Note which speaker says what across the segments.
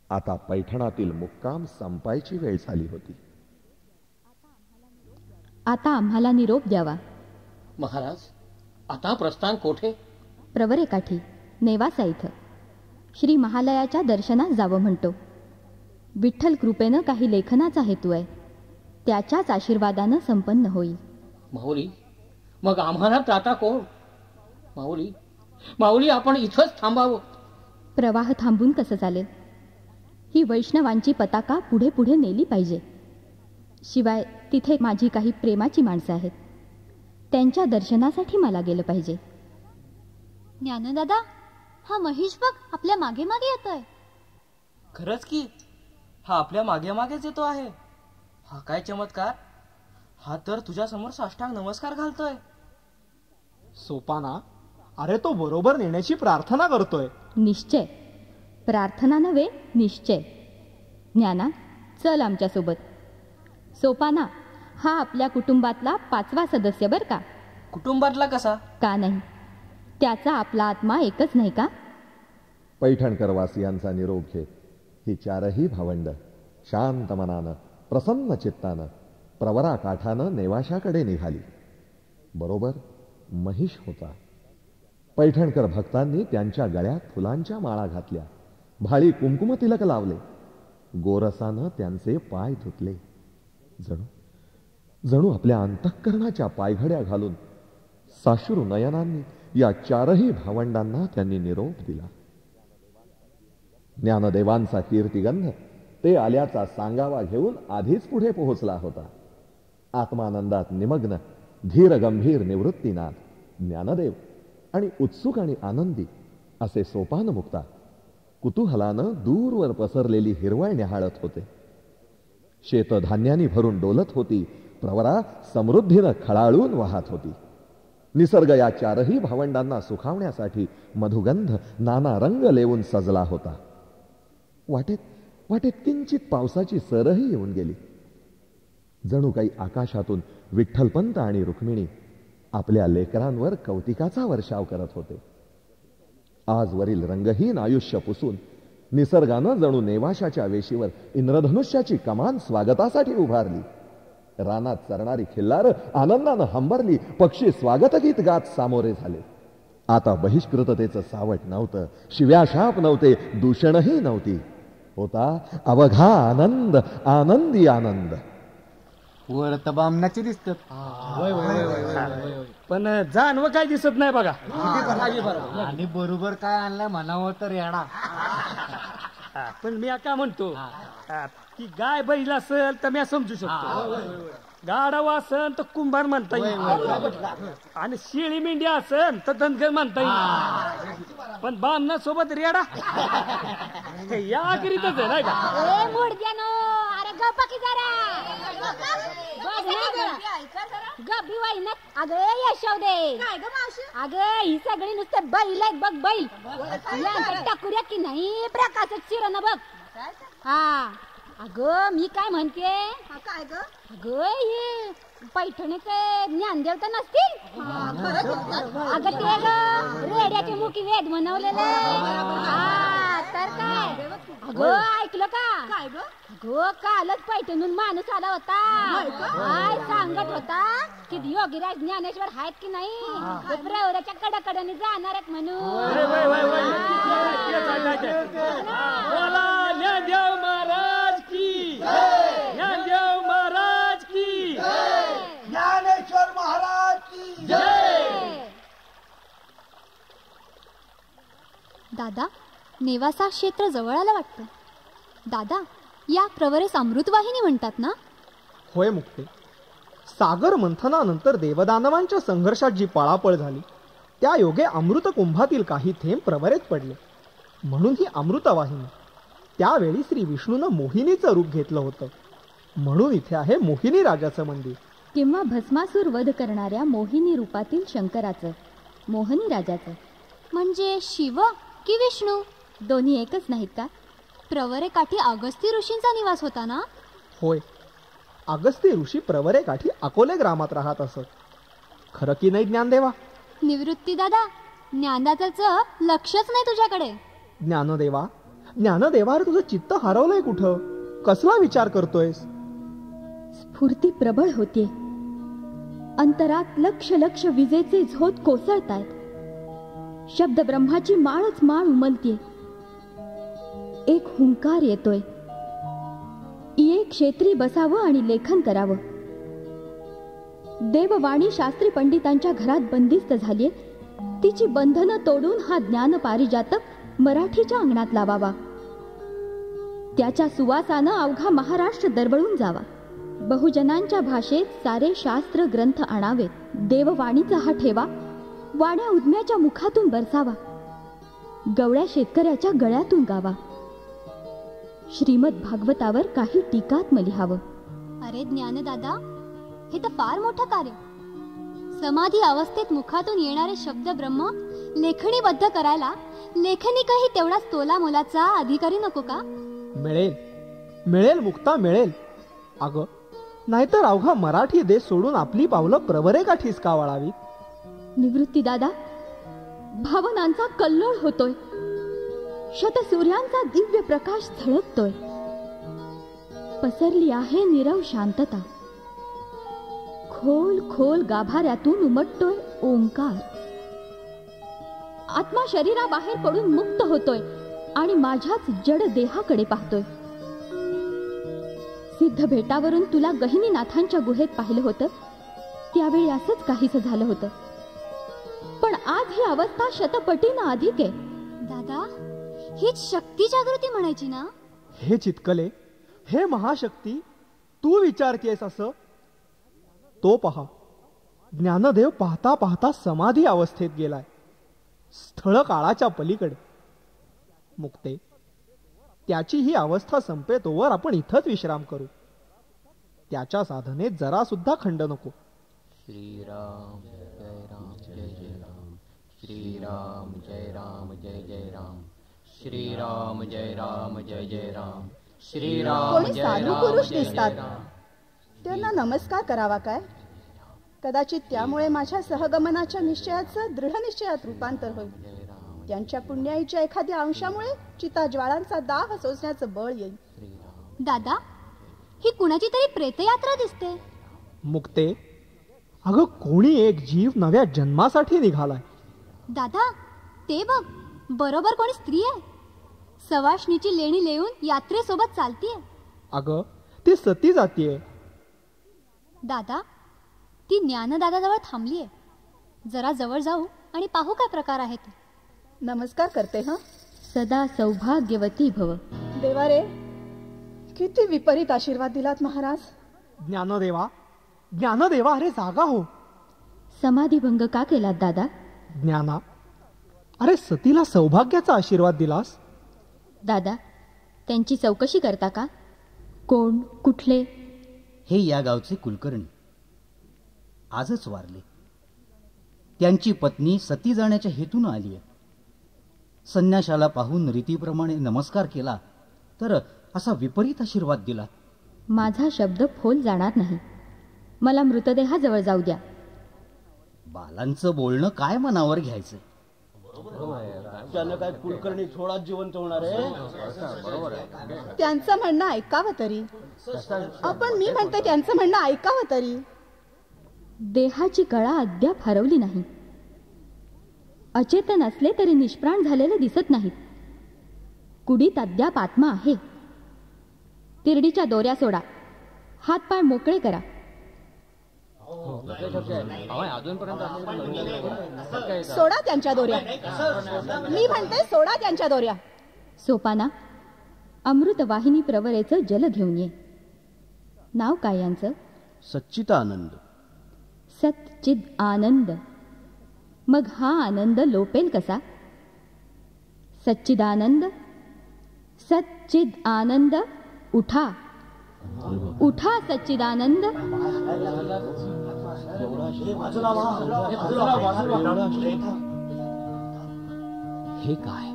Speaker 1: आता पैठणातील मुक्काम संपायची वेळ झाली होती.
Speaker 2: आता आम्हाला निरोप द्यावा.
Speaker 3: महाराज, आता प्रस्थान कोठे?
Speaker 2: प्रवरेकाठी, नेवासा इथं. श्री महालयाच्या दर्शनास जावं म्हणतो. विठ्ठल कृपेनं काही लेखनाचा हेतू आहे. त्याच्याच आशीर्वादानं संपन्न होईल.
Speaker 3: माऊली, मग आम्हाला त्राता कोण? माऊली, माऊली, आपण इथंच थांबावं.
Speaker 2: प्रवाह थांबून कसं चालेल? ही वैष्णवांची पताका पुढे पुढे नेली पाहिजे. शिवाय तिथे माझी काही प्रेमाची माणसं आहेत. त्यांच्या दर्शनासाठी मला गेलं पाहिजे.
Speaker 4: ज्ञानदादा, हा महेश बघ आपल्या मागे मागे येतोय.
Speaker 5: खरंच की, हा आपल्या मागे मागेच येतो आहे. हा काय चमत्कार! हा तर तुझ्या समोर साष्टांग नमस्कार घालतोय.
Speaker 6: सोपाना, अरे तो बरोबर नेण्याची प्रार्थना करतोय.
Speaker 2: निश्चय, प्रार्थना नव्हे, निश्चय. ज्ञाना, चल आमच्यासोबत. सोपाना, हा आपल्या कुटुंबातला 5वा सदस्य बर का?
Speaker 5: कुटुंबातला कसा
Speaker 2: का नाही? त्याचा आपला आत्मा एकच नाही का?
Speaker 1: पैठणकर वासियांचा निरोप घेत ही 4ही भावंड शांत मनानं, प्रसन्न चित्तानं प्रवरा काठानं नेवाशाकडे निघाली. बरोबर महिष होता. पैठणकर भक्तांनी त्यांच्या गळ्यात फुलांच्या माळा घातल्या, भाळी कुंकुम तिलक लावले, गोरसानं त्यांचे पाय धुतले. जणू आपल्या अंतःकरणाच्या पायघड्या घालून साश्रू नयनांनी या 4ही भावंडांना त्यांनी निरोप दिला. ज्ञानदेवांचा कीर्तिगंध ते आल्याचा सांगावा घेऊन आधीच पुढे पोहोचला होता. आत्मानंदात निमग्न, धीर गंभीर निवृत्तीनाथ ज्ञानदेव आणि उत्सुक आणि आनंदी असे सोपान मुक्ता कुतूहलानं दूरवर पसरलेली हिरवळ निहाळत होते. शेतधान्यानी भरून डोलत होती. प्रवरा समृद्धीनं खळाळून वाहत होती. निसर्ग या 4ही भावंडांना सुखावण्यासाठी मधुगंध नाना रंग लेवून सजला होता. वाटेत किंचित पावसाची सरही येऊन गेली. जणू काही आकाशातून विठ्ठलपंत आणि रुक्मिणी आपल्या लेकरांवर कौतिकाचा वर्षाव करत होते. आजवरील रंगहीन आयुष्य पुसून निसर्गानं जणू नेवाशाच्या वेशीवर इंद्रधनुष्याची कमान स्वागतासाठी उभारली. रानात चरणारी खिल्लार आनंदानं हंबरली. पक्षी स्वागतगीत गात सामोरे झाले. आता बहिष्कृततेचं सावट नव्हतं, शिव्याशाप नव्हते, दूषणही नव्हती. होता अवघा आनंद, आनंदी आनंद.
Speaker 7: वर तबामनाची दिसतात,
Speaker 8: पण जानव काय दिसत नाही बघा.
Speaker 7: आणि बरोबर काय आणलं म्हणावं तर येडा.
Speaker 8: पण मी काय म्हणतो की गाय बैल असेल तर मी समजू शकतो, गाढव असेल तर कुंभार म्हणता येईल, आणि शेळी मेंढी असेल तर धनगर म्हणता येईल. पण बामना सोबत रेडा या करीतच आहे नाही का?
Speaker 4: अगं ही सगळी नुसते बैल आहेत बघ, बैल टाकूया की नाही प्रकाशच शिरण बघ. हा अगं मी काय म्हणते, काय ग अगं हे पैठणीचे ज्ञानदेव तर नसतील. अगं ते ग रेड्याचे मुखी वेद म्हणवलेले. तर काय अगं ऐकलं का? काय ग अगं कालच पैठणून माणूस आला होता. काय सांगत होता की योगीराज ज्ञानेश्वर आहेत की नाही, प्रवराच्या कडाकडाने जाणार आहेत म्हणून.
Speaker 8: ज्ञानदेव महाराज की, ज्ञानदेव महाराज की,
Speaker 9: ज्ञानेश्वर महाराज की
Speaker 8: जय.
Speaker 4: दादा, नेवासा क्षेत्र जवळ आलं वाटतं. दादा, या प्रवरेस अमृतवाहिनी म्हणतात ना?
Speaker 6: होय मुक्ते. सागर मंथनानंतर देवदानवांच्या संघर्षात जी पळापळ झाली त्या योगे अमृत कुंभातील काही थेंब प्रवरेत पडले, म्हणून ही अमृतवाहिनी. त्यावेळी श्री विष्णूनं मोहिनीचं रूप घेतलं होतं, म्हणून इथे आहे मोहिनी राजाचं मंदिर.
Speaker 2: किंवा भस्मासूर वध करणाऱ्या मोहिनी रूपातील शंकराचं, मोहिनी राजाचं.
Speaker 4: म्हणजे शिव की विष्णू
Speaker 2: दोन्ही एकच नाहीत का?
Speaker 4: प्रवरेकाठी अगस्ती ऋषींचा निवास होता ना?
Speaker 6: होय, अगस्ती ऋषी प्रवरेकाठी अकोले ग्रामात राहत असत. खरं की नाही ज्ञानदेवा?
Speaker 4: निवृत्ती दादा, ज्ञानदादाचं लक्षच नाही तुझ्याकडे.
Speaker 6: ज्ञानदेवा, ज्ञानदेवा, तुझं चित्त हरवलंय कुठं? कसला विचार करतोयस?
Speaker 2: स्फूर्ती प्रबळ होतीये. अंतरात लक्ष लक्ष विजेचे झोत कोसळतायत. शब्द ब्रह्माची माळच माळ उमलतीये. एक हुंकार येतोय. एक क्षेत्री बसावं आणि लेखन करावं. देववाणी शास्त्री पंडितांच्या घरात बंदिस्त झालीये. तिची बंधनं तोडून हा ज्ञान पारिजातक मराठीच्या अंगणात लावावा. त्याच्या सुवासानं अवघा महाराष्ट्र दरवळून जावा. बहुजनांच्या भाषेत सारे शास्त्र ग्रंथ आणावेत. देववाणीचा हा ठेवा वाड्या उद्म्याच्या मुखातून बरसावा. गवळ्या शेतकऱ्याच्या गळ्यातून गावा. श्रीमद भागवतावर काही टीकात्म लिहावं.
Speaker 4: अरे ज्ञानदादा, हे तर फार मोठं कार्य. समाधी अवस्थेत मुखातून येणारे शब्द ब्रह्म लेखणीबद्ध करायला लेखनिकही तेवढाच तोला मोलाचा अधिकारी नको का?
Speaker 6: मिळेल, मिळेल मुक्ता, मिळेल. अगं, नाहीतर अवघा मराठी देश सोडून आपली पावलं प्रवरे गाठीस का वळावी?
Speaker 2: निवृत्ती दादा, भावनांचा कल्लोळ होतोय. शतसूर्यांचा दिव्य प्रकाश झळकतोय. पसरली आहे नीरव शांतता. खोल खोल गाभाऱ्यातून उमटतोय ओंकार. आत्मा शरीराबाहेर पडून मुक्त होतोय आणि माझ्याच जड देहाकडे पाहतोय. सिद्ध भेटावरून तुला गहिनीनाथांच्या गुहेत पाहिलं होतं. त्यावेळी असंच काहीसं झालं होतं. पण आज ही अवस्था शतपटीनं अधिक आहे.
Speaker 4: दादा, हीच शक्ती जागृती म्हणायची ना?
Speaker 6: हे चितकले, हे महाशक्ती, तू विचारतेस असं? तो पहा, ज्ञानदेव पाहता पाहता समाधी अवस्थेत गेलाय, स्थळ काळाच्या पलीकडे. मुक्ते, त्याची ही अवस्था संपेतोवर आपण इथंच विश्राम करू. त्याच्या साधनेत जरा सुद्धा खंड नको.
Speaker 5: श्रीराम जय राम जय जय राम. श्रीराम जय राम जय जय राम. श्रीराम जय राम जय जय राम. श्रीराम
Speaker 10: कोणी साधू पुरुष दिसतात, त्यांना नमस्कार करावा काय? कदाचित त्यामुळे माझ्या सहगमनाच्या निश्चयाचं दृढ निश्चयात रूपांतर होईल. त्यांच्या पुण्याईच्या एखाद्या अंशामुळे चिताज्वाळांचा दाह सोसण्याचं बळ येईल.
Speaker 4: दादा, ही कुणाची तरी प्रेतयात्रा दिसते.
Speaker 6: मुक्ते, अगं कोणी एक जीव नव्या जन्मासाठी निघालाय.
Speaker 4: दादा, ते बघ, बरोबर कोणी स्त्री आहे. सवाष्णीची लेणी लेऊन यात्रेसोबत चालतीये.
Speaker 6: अगं, ती सती जातीये.
Speaker 4: दादा, ती ज्ञानदादाजवळ थांबलीये. जरा जवळ जाऊ आणि पाहू काय प्रकार आहे ते.
Speaker 10: नमस्कार करते. हा,
Speaker 2: सदा सौभाग्यवती भव.
Speaker 10: देवा रे, किती विपरीत आशीर्वाद दिलात महाराज.
Speaker 6: ज्ञानदेवा, ज्ञानदेवा, अरे जागा हो.
Speaker 2: समाधीभंग का केलात दादा?
Speaker 6: ज्ञाना, अरे सतीला सौभाग्याचा आशीर्वाद दिलास.
Speaker 2: दादा, त्यांची चौकशी करता का? कोण, कुठले?
Speaker 11: हे या गावचे कुलकर्णी आजच वारले. त्यांची पत्नी सती जाण्याच्या हेतून आली आहे. संन्याशाला पाहून रीतीप्रमाणे नमस्कार केला तर असा विपरीत आशीर्वाद दिला.
Speaker 2: माझा शब्द फोल जाणार नाही. मला मृतदेहाजवळ जाऊ द्या.
Speaker 11: बालांचं बोलणं काय मनावर घ्यायचं?
Speaker 9: त्यानं काय कुलकर्णी थोडा जिवंत होणार आहे?
Speaker 10: त्यांचं म्हणणं ऐकावं तरी. आपण मी म्हणते त्यांचं म्हणणं ऐकावं तरी.
Speaker 2: देहाची कळा अद्याप हरवली नाही. अचेतन असले तरी निष्प्राण झालेले दिसत नाहीत. कुडीत अद्याप आत्मा आहे. तिरडीच्या दोऱ्या सोडा. हातपाय मोकळे करा.
Speaker 10: सोडा त्यांच्या दोऱ्या. मी म्हणते सोडा त्यांच्या दोऱ्या.
Speaker 2: सोपाना, अमृतवाहिनी प्रवरेचं जल घेऊन ये. नाव काय यांचं?
Speaker 11: सच्चिदानंद.
Speaker 2: सच्चिद आनंद. मग हा आनंद लोपेल कसा? सच्चिदानंद, सच्चिद आनंद. उठा, उठा सच्चिदानंद.
Speaker 12: हे काय?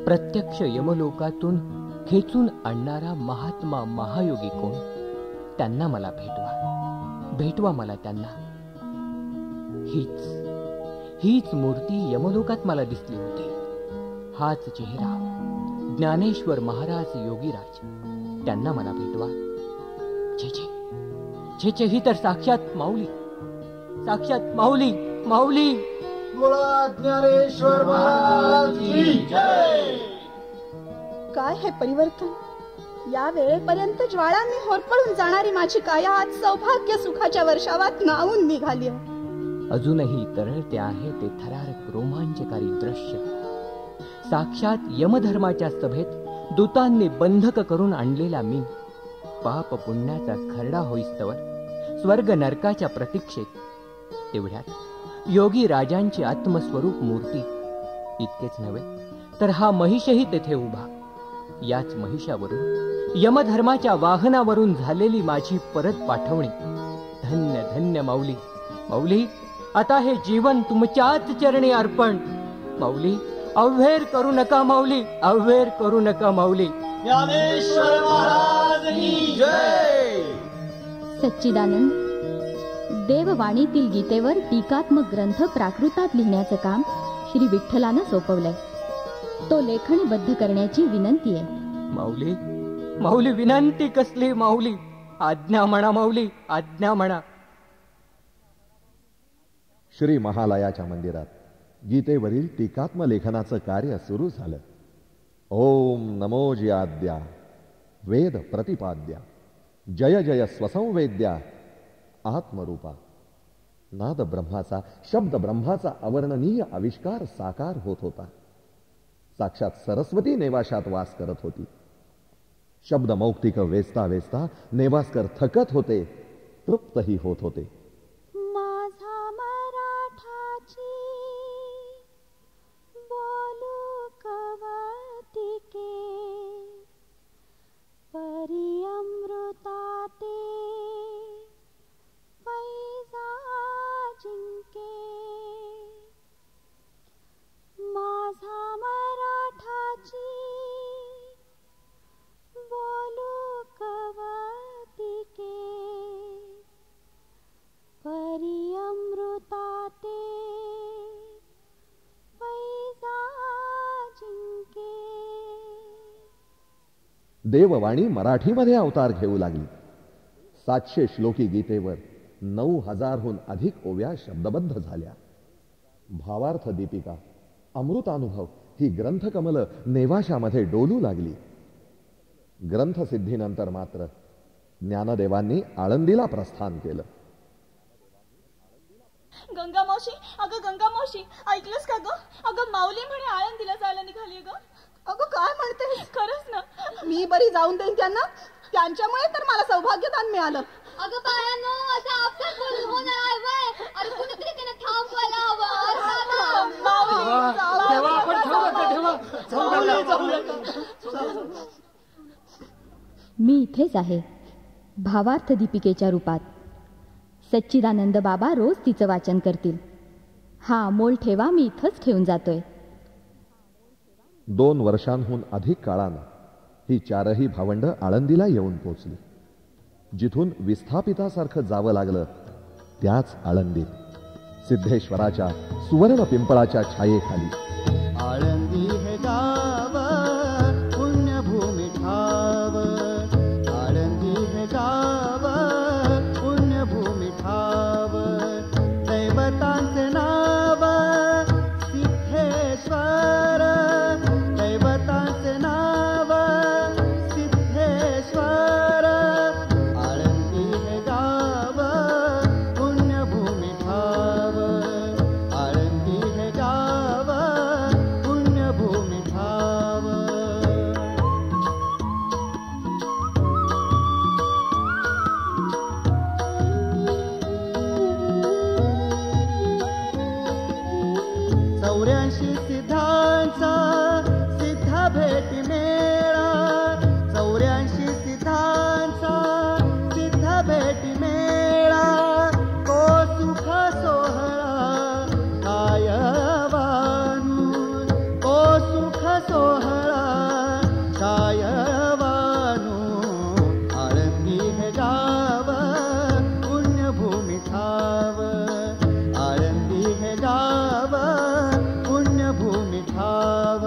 Speaker 12: प्रत्यक्ष यमलोकातून खेचून आणणारा महात्मा महायोगी कोण? त्यांना मला भेटवा, भेटवा मला त्यांना. हीच मूर्ती यमलोकात मला दिसली होती. हाच चेहरा ज्ञानेश्वर महाराज योगीराज त्यांना मला भेटवा. छे छे छे छे, ही तर साक्षात माऊली, साक्षात माऊली. माऊली
Speaker 9: ज्ञानेश्वर महाराज की जय.
Speaker 10: काय हे परिवर्तन! या वेळेपर्यंत ज्वाळांनी होरपळून जाणारी माझी काया आज सौभाग्य सुखाच्या वर्षावात नावून निघाली.
Speaker 12: अजूनही तरळते आहे ते थरारक रोमांचकारी दृश्य. साक्षात यमधर्माच्या सभेत दूतांनी बंधक करून आणलेला मी, पाप पुण्याचा खरडा होईस्तवर स्वर्ग नरकाच्या प्रतीक्षेत. तेवढ्यात योगी राजांची आत्मस्वरूप मूर्ती, इतकेच नव्हे तर हा महिषही तेथे उभा. याच महिषावरून यमधर्माच्या वाहनावरून झालेली माझी परत पाठवणी. धन्य धन्य माऊली. माऊली, आता हे जीवन तुमच्याच चरणी अर्पण. माऊली, अव्हेर करू नका माऊली, अव्हेर करू नका माऊली.
Speaker 9: ज्ञानेश्वर महाराज की जय.
Speaker 2: सच्चिदानंद देववाणीतील गीतेवर टीकात्मक ग्रंथ प्राकृतात लिहिण्याचं काम श्री विठ्ठलानं सोपवलंय. तो लेखणीबद्ध करण्याची विनंती आहे.
Speaker 12: माऊली, माऊली, विनंती कसली माऊली, आज्ञा म्हणा माऊली, आज्ञा म्हणा.
Speaker 1: श्री महालयाच्या मंदिरात गीतेवरील टीकात्म लेखनाचं कार्य सुरू झालं. ओम नमो जियाद्या वेद प्रतिपाद्या जय जय स्वसंवेद्या आत्मरूपा. नाद ब्रह्माचा, शब्द ब्रह्माचा अवर्णनीय आविष्कार साकार होत होता. साक्षात सरस्वती नेवाशात वास करत होती. शब्द मौक्तिक वेचता वेचता नेवास्कर थकत होते, तृप्तही होत होते.
Speaker 4: माझा मराठाची बोलू कवतिके परी अमृताते पैजा जिंके. माझा मराठाची बोलू कवतिके परी अमृताते पैजा जिंके.
Speaker 1: देववाणी मराठीमध्ये अवतार घेऊ लागली. 700 श्लोकी गीतेवर 9,000हून अधिक ओव्या शब्दबद्ध झाल्या. भावार्थ दीपिका, अमृतानुभव ही ग्रंथकमल नेवाशामध्ये डोलू लागली. ग्रंथसिद्धीनंतर मात्र ज्ञानदेवांनी आळंदीला प्रस्थान केलं.
Speaker 13: गंगा मावशी, अगं गंगा मावशी, ऐकलंस का ग? अगं माऊली म्हणे आळंदीला जायला निघाली ग.
Speaker 10: अगं काय म्हणतेस?
Speaker 13: खरंच ना.
Speaker 10: मी बरी जाऊन देईन त्यांना. त्यांच्यामुळे तर मला सौभाग्यदान मिळालं.
Speaker 4: अगं बाळांनो, असं अपघात बोलून होणार आहे वय. अरे कुणीतरी त्यांना थांबवायला हवं.
Speaker 2: मी इथेच आहे, भावार्थ दीपिकेच्या रूपात. सच्चिदानंद बाबा रोज तिचं वाचन करतील. हा अमोल ठेवा मी इथंच ठेवून जातोय.
Speaker 1: 2 वर्षांहून अधिक काळानं ही 4ही भावंड आळंदीला येऊन पोचली. जिथून विस्थापितासारखं जावं लागलं त्याच आळंदीत सिद्धेश्वराच्या सुवर्ण पिंपळाच्या छायेखाली.
Speaker 14: आळंदी हे गाव पुण्यभूमी ठाव. आळंदी हे गाव पुण्यभूमी ठाव. दैवतांचे नाव सिद्धेश्वर. दैवतांचे नाव सिद्धेश्वर. आळंदी हे गाव पुण्यभूमी ठाव. आळंदी हे गाव पुण्यभूमी ठाव. चौऱ्याऐंशी सिद्धांचा सिद्ध भेटी मेळा. 84 सिद्धांचा सिद्ध भेटी मेळा. तो सुख सोहळा कायवानू. तो सुख सोहळा कायवानू. आळंदी हे गाव पुण्यभूमी ठाव. आळंदी हे गाव पुण्यभूमी ठाव.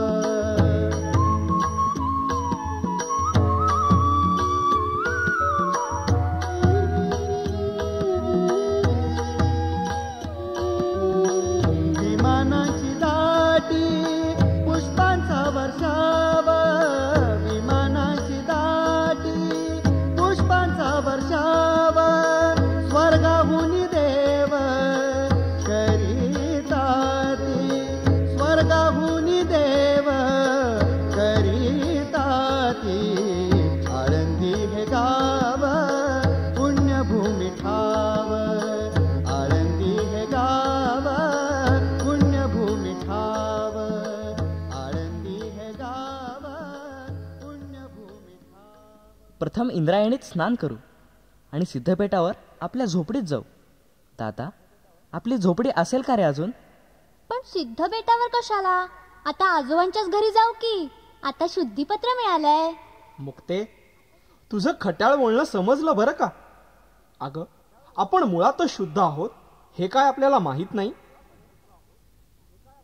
Speaker 15: प्रथम इंद्रायणीत स्नान करू आणि सिद्धपेठावर आपल्या झोपडीत जाऊ. दादा, आपली झोपडी असेल का रे अजून?
Speaker 4: पण सिद्धपेठावर कशाला? आता आजोबांच्याच घरी जाऊ की. आता शुद्धीपत्र मिळालंय.
Speaker 6: मुक्ते, तुझं खट्याळ बोलणं समजलं बरं का. अगं, आपण मुळातच शुद्ध आहोत हे काय आपल्याला माहित नाही?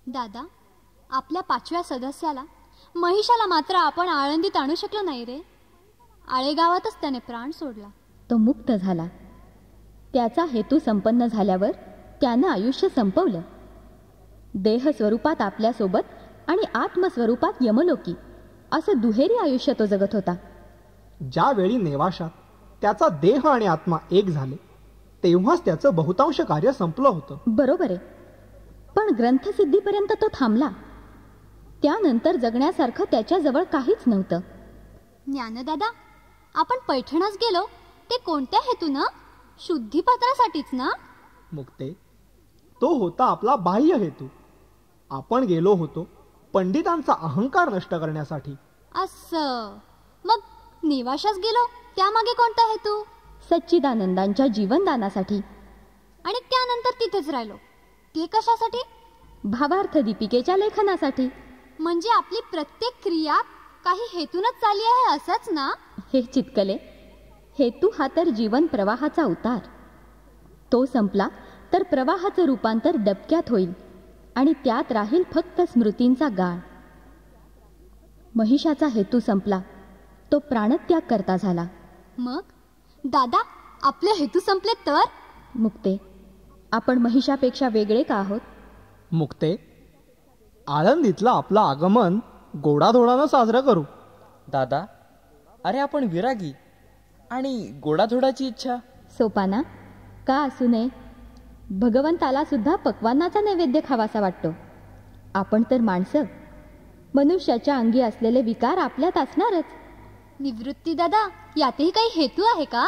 Speaker 4: दादा, आपल्या 5व्या सदस्याला महिषाला मात्र आपण आळंदीत आणू शकलो नाही रे. आळेगावातच त्याने प्राण सोडला.
Speaker 2: तो मुक्त झाला. त्याचा हेतू संपन्न झाल्यावर त्यानं आयुष्य संपवलं. देह स्वरूपात आपल्यासोबत आणि आत्मस्वरूपात यमलोकी असं दुहेरी आयुष्य तो जगत होता.
Speaker 6: ज्यावेळी नेवाशात त्याचा देह आणि आत्मा एक झाले तेव्हाच त्याचं बहुतांश कार्य संपलं होतं.
Speaker 2: बरोबर आहे. पण ग्रंथसिद्धीपर्यंत तो थांबला. त्यानंतर जगण्यासारखं त्याच्याजवळ काहीच नव्हतं.
Speaker 4: ज्ञानदादा, आपण पैठणच गेलो ते कोणत्या हेतूनं? शुद्धीपत्रासाठीच ना?
Speaker 6: मुक्ते, तो होता आपला बाह्य हेतू. आपण गेलो होतो पंडितांचा अहंकार नष्ट करण्यासाठी.
Speaker 4: असं मग निवाशास गेलो त्यामागे कोणता हेतू?
Speaker 2: सच्चिदानंदांच्या जीवनदानासाठी.
Speaker 4: आणि त्यानंतर तिथेच राहिलो ते कशासाठी?
Speaker 2: भावार्थ दीपिकेच्या लेखनासाठी.
Speaker 4: म्हणजे आपली प्रत्येक क्रिया काही हेतूनच चालली आहे असंच ना?
Speaker 2: हे चितकले, हेतू हा तर जीवन प्रवाहाचा उतार. तो संपला तर प्रवाहाचं रूपांतर डबक्यात होईल आणि त्यात राहील फक्त स्मृतींचा गाळ. महिषाचा हेतू संपला, तो प्राणत्याग करता झाला.
Speaker 4: मग दादा, आपले हेतू संपले तर?
Speaker 2: मुक्ते, आपण महिषापेक्षा वेगळे का आहोत?
Speaker 6: मुक्ते, आळंदीतलं आपलं आगमन गोडाधोडानं साजरं करू.
Speaker 15: दादा, अरे आपण विरागी आणि गोडाधोडाची इच्छा.
Speaker 2: सोपाना, का असू नये? भगवंताला सुद्धा पक्वान्नाचा नैवेद्य खावासा वाटतो. आपण तर माणसं. मनुष्याच्या अंगी असलेले विकार आपल्यात असणारच.
Speaker 4: निवृत्ती दादा, यातही काही हेतू आहे का?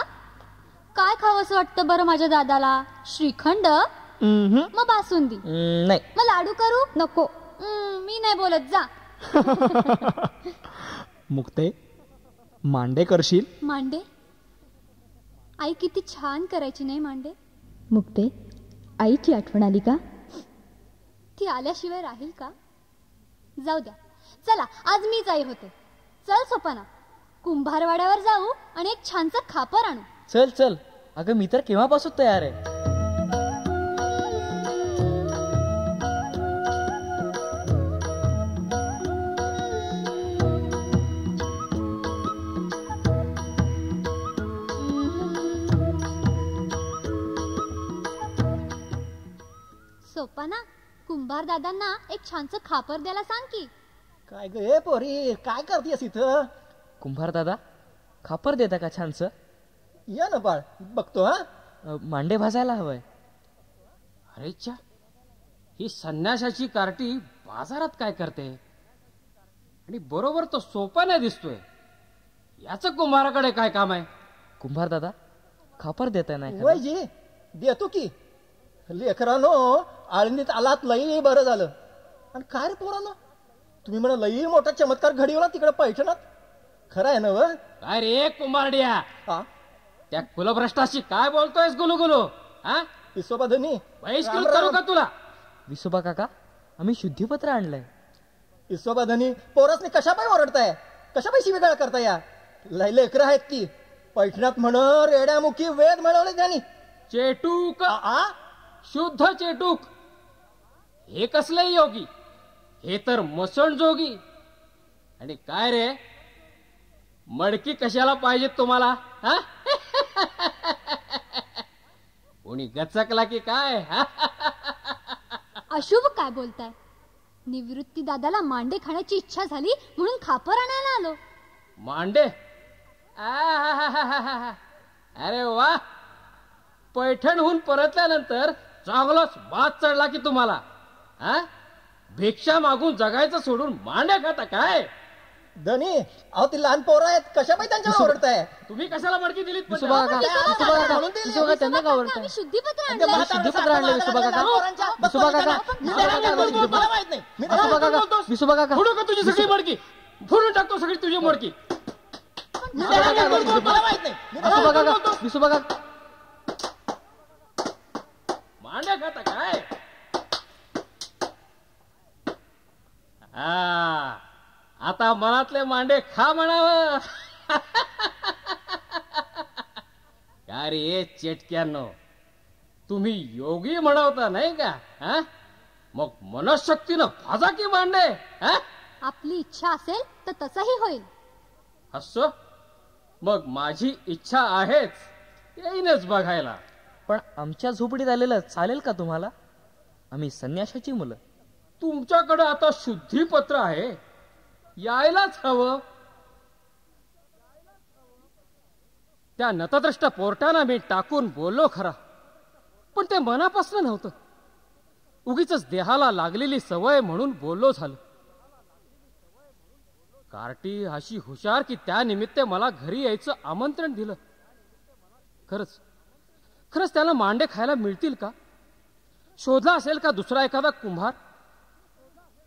Speaker 4: काय खावंसं वाटतं बरं माझ्या दादाला? श्रीखंड? मग बासुंदी?
Speaker 15: नाही.
Speaker 4: मग लाडू करू?
Speaker 2: नको.
Speaker 4: मी नाही बोलत, जा.
Speaker 6: मुक्ते, मांडे करशील?
Speaker 4: मांडे? आई किती छान करायची नाही मांडे?
Speaker 2: मुक्ते, आईची आठवण आली का?
Speaker 4: ती आल्याशिवाय राहील का? जाऊ द्या. चला, आज मीच आई होते. चल सोपाना, कुंभारवाड्यावर जाऊ आणि एक छानसं खापर आणू.
Speaker 15: चल चल. अगं, मी तर केव्हापासून तयार आहे.
Speaker 4: सोपाना, कुंभार दादांना एक छानसं खापर द्यायला सांग की.
Speaker 16: काय गे पोरी, काय करतेस इथं?
Speaker 15: कुंभार दादा, खापर देता का छानसं?
Speaker 16: या ना बाळ, बघतो. हा,
Speaker 15: मांडे भाजायला हवंय.
Speaker 3: अरे चा, ही संन्याशाची कार्टी बाजारात काय करते? आणि बरोबर तो सोपाना दिसतोय. याचं कुंभाराकडे काय काम आहे?
Speaker 15: कुंभार दादा, खापर देताय नाही?
Speaker 16: वयजी, देतो की. लेकरानो, आळंदीत आलात लई बरं झालं. आणि काय रे पोरानो, तुम्ही म्हणा लई मोठा चमत्कार घडवला तिकडे पैठणात. खरं आहे ना? व
Speaker 3: काय रे कुंभारड्या, त्या कुलभ्रष्टाशी काय बोलतोयस गुलुगुलू? हा,
Speaker 16: विसोबा धनी,
Speaker 3: बहिष्कृत करू का तुला?
Speaker 15: विसोबा काका, आम्ही शुद्धीपत्र आणलंय.
Speaker 16: विसोबा धनी, पोरासनी कशा पाय ओरडताय? कशा पाय शिवीगाळ करताय? या लई लेकरं आहेत ती. पैठणात म्हण रेड्यामुखी वेद मिळवले त्यांनी.
Speaker 3: चेटूक, शुद्ध चेटूक. हे कसले योगी? हे तर मसण जोगी. आणि काय रे, मडकी कशाला पाहिजे तुम्हाला? कोणी गचकला की काय?
Speaker 4: अशुभ काय बोलताय? निवृत्ती दादाला मांडे खाण्याची इच्छा झाली म्हणून खापर आणायला आलो.
Speaker 3: मांडे? अरे वा, पैठणहून परतल्यानंतर चांगलाच बाद चढला की तुम्हाला. भिक्षा मागून जगायचं सोडून मांडे खाता काय?
Speaker 16: धनी, अहो ती लहान पोरं आहेत, कशा पाय त्यांच्यावर ओरडताय?
Speaker 3: तुम्ही कशाला मडकी दिलीत?
Speaker 15: त्यांना का ओरडताय?
Speaker 4: शुद्धीपत्र
Speaker 15: आणलं. विसोबा काका, विसोबा काका,
Speaker 3: विसोबा काका, फोडू का तुझी सगळी मडकी? फोडून टाकतो सगळी तुझी मडकी. मांड्या खाता काय? आता मनातले मांडे खा म्हणावं. अरे चेटक्यानो, तुम्ही योगी म्हणवता नाही का? मग मनशक्तीनं भाजा की मांडे.
Speaker 4: आपली इच्छा असेल तर तसंही होईल.
Speaker 3: असो, मग माझी इच्छा आहेच, येईनच बघायला.
Speaker 15: पण आमच्या झोपडीत आलेलं चालेल का तुम्हाला? आम्ही संन्याशाची मुलं.
Speaker 3: तुमच्याकडे आता शुद्धीपत्र आहे, यायलाच हवं. त्या नतद्रष्ट पोरटांना मी टाकून बोललो खरा, पण ते मनापासून नव्हतं. उगीच देहाला लागलेली सवय म्हणून बोललो झालं. कार्टी अशी हुशार की त्या निमित्त मला घरी यायचं आमंत्रण दिलं. खरंच खरंच त्याला मांडे खायला मिळतील का? शोधला असेल का दुसरा एखादा कुंभार?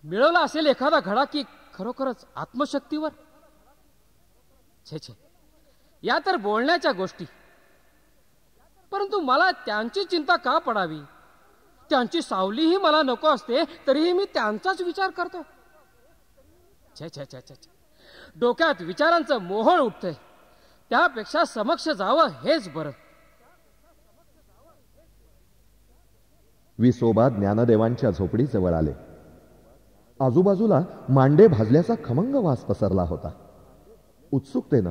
Speaker 3: मिळवला असेल एखादा घडा की खरोखरच आत्मशक्तीवर? छे छे, या तर बोलण्याच्या गोष्टी. परंतु मला त्यांची चिंता का पडावी? त्यांची सावलीही मला नको असते, तरीही मी त्यांचाच विचार करतो. छे छे छे छे, डोक्यात विचारांचं मोहोळ उठतंय. त्यापेक्षा समक्ष जावं हेच बरं.
Speaker 1: विसोबा ज्ञानदेवांच्या झोपडीजवळ आले. आजूबाजूला मांडे भाजल्याचा खमंग वास पसरला होता. उत्सुकतेनं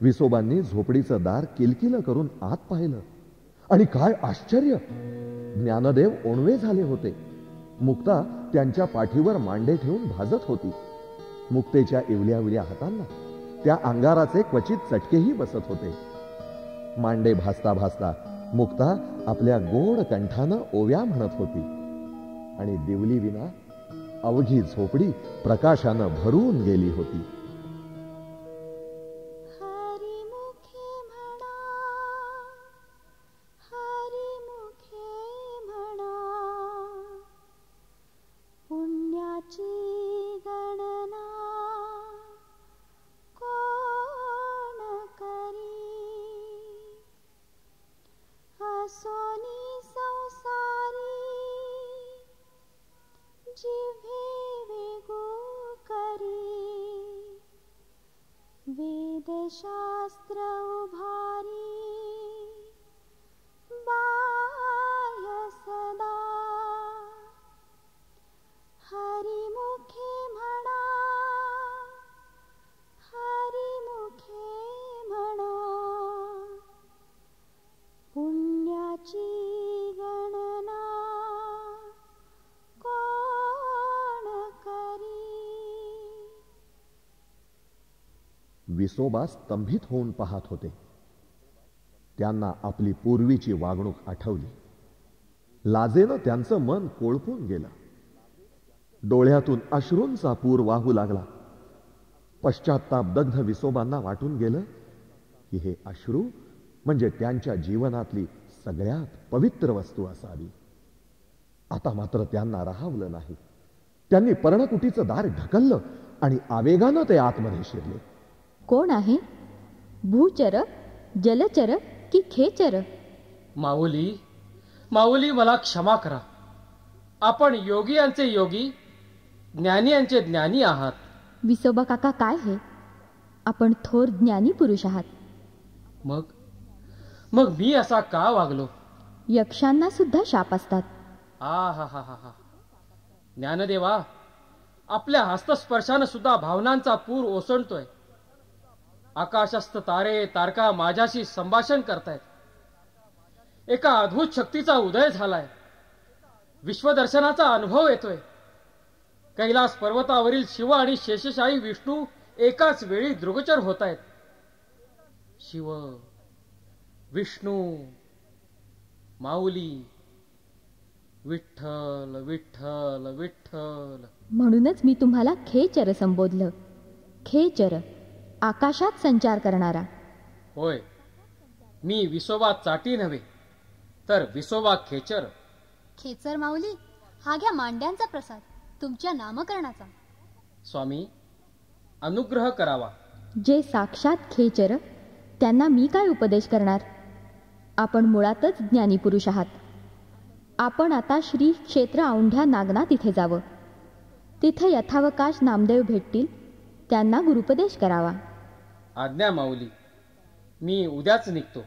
Speaker 1: विसोबांनी झोपडीचं दार किलकिल करून आत पाहिलं, आणि काय आश्चर्य! ज्ञानदेव ओणवे झाले होते. मुक्ता त्यांच्या पाठीवर मांडे ठेवून भाजत होती. मुक्तेच्या इवल्या हातांना त्या अंगाराचे क्वचित चटकेही बसत होते. मांडे भाजता भाजता मुक्ता आपल्या गोड कंठानं ओव्या म्हणत होती, आणि दिवली विना अवघी झोपडी प्रकाशानं भरून गेली होती.
Speaker 17: शास्त्र उभारी बाह्य सदा हरिमुखे म्हणा पुण्याची गणना कोण करी.
Speaker 1: विसोबा स्तंभित होऊन पाहत होते. त्यांना आपली पूर्वीची वागणूक आठवली. लाजेनं त्यांचं मन कोळपून गेलं. डोळ्यातून अश्रूंचा पूर वाहू लागला. पश्चात्ताप दग्ध विसोबांना वाटून गेलं की हे अश्रू म्हणजे त्यांच्या जीवनातली सगळ्यात पवित्र वस्तू असावी. आता मात्र त्यांना राहावलं नाही. त्यांनी पर्णकुटीचं दार ढकललं आणि आवेगानं ते आतमध्ये शिरले.
Speaker 2: कोण आहे? भूचर, जलचर की खेचर?
Speaker 3: माऊली, माऊली, मला क्षमा करा. आपण योगी यांचे योगी, ज्ञानी यांचे ज्ञानी आहात.
Speaker 2: विसोबा काका, काय हे? आपण थोर ज्ञानी पुरुष आहात.
Speaker 3: मग मी असा का वागलो?
Speaker 2: यक्षांना सुद्धा शाप असतात.
Speaker 3: हा. ज्ञानदेवा, आपल्या हस्तस्पर्शानं सुद्धा भावनांचा पूर ओसंडतोय. आकाशस्थ तारे तारका माझ्याशी संभाषण करतायत. एका अद्भुत शक्तीचा उदय झालाय. विश्वदर्शनाचा अनुभव येतोय. कैलास पर्वतावरील शिव आणि शेषशाही विष्णू एकाच वेळी दृगचर होत आहेत. शिव, विष्णू, माऊली, विठ्ठल विठ्ठल विठ्ठल.
Speaker 2: म्हणूनच मी तुम्हाला खेचर संबोधलं. खेचर, आकाशात संचार करणारा.
Speaker 3: होय, मी विसोबा चाटी नव्हे, तर विसोबा खेचर.
Speaker 17: खेचर माऊली, हा घ्या मांड्यांचा प्रसाद, तुमच्या नामकरणाचा.
Speaker 3: स्वामी, अनुग्रह करावा.
Speaker 2: जे साक्षात खेचर, त्यांना मी काय उपदेश करणार? आपण मुळातच ज्ञानी पुरुष आहात. आपण आता श्री क्षेत्र औंढ्या नागनाथ इथे जावं. तिथे यथावकाश नामदेव भेटतील, त्यांना गुरुपदेश करावा.
Speaker 3: आज्ञा माऊली. मी उद्याच निघतो.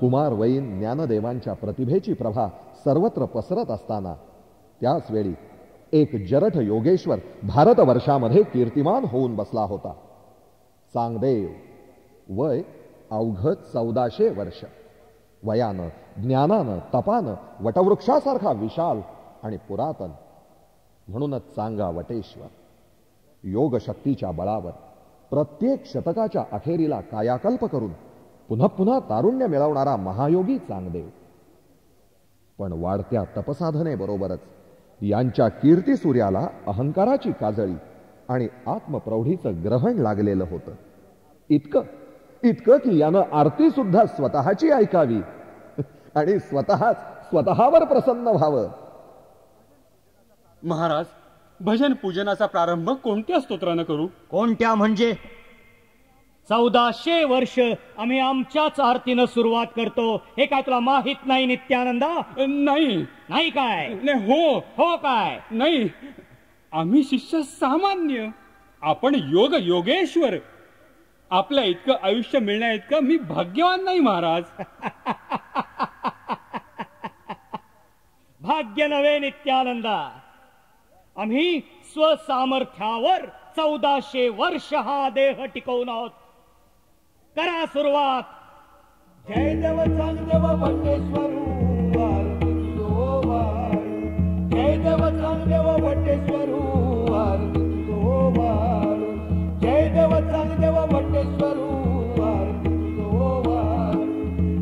Speaker 1: कुमार वयीन ज्ञानदेवांच्या प्रतिभेची प्रभा सर्वत्र पसरत असताना त्याच वेळी एक जरठ योगेश्वर भारतवर्षामध्ये कीर्तिमान होऊन बसला होता. चांगदेव. वय अवघ 1400 वर्ष. वयानं, ज्ञानानं, तपानं वटवृक्षासारखा विशाल आणि पुरातन. म्हणूनच चांगा वटेश्वर. योगशक्तीच्या बळावर प्रत्येक शतकाच्या अखेरीला कायाकल्प करून पुन्हा पुन्हा तारुण्य मिळवणारा महायोगी चांगदेव. पण वाढत्या तपसाधनेबरोबरच यांच्या कीर्ती सूर्याला अहंकाराची काजळी आणि आत्मप्रौढीचं ग्रहण लागलेलं होतं. इतकं की यानं आरती सुद्धा स्वतःची ऐकावी आणि स्वतःवर प्रसन्न व्हावं.
Speaker 18: महाराज, भजन पूजनाचा प्रारंभ कोणत्या स्तोत्रानं करू?
Speaker 8: कोणत्या म्हणजे? 1400 वर्ष आम्ही आमच्याच आरतीनं सुरुवात करतो. हे काय तुला माहित नाही नित्यानंदा? नाही काय? हो काय?
Speaker 18: नाही, आम्ही शिष्य सामान्य, आपण योगेश्वर. आपल्या इतकं आयुष्य मिळण्या इतकं मी भाग्यवान नाही महाराज.
Speaker 8: भाग्य नव्हे नित्यानंदा, आम्ही स्वसामर्थ्यावर 1400 वर्ष हा देह टिकवून आहोत. करा सुरुवात.
Speaker 9: जय देव चांगदेव वटेश्वरू आरती तुझो वारू. जय देव चांगदेव वटेश्वरू आरती तुझो वारू. जय देव चांगदेव वटेश्वरू आरती तुझो वारू.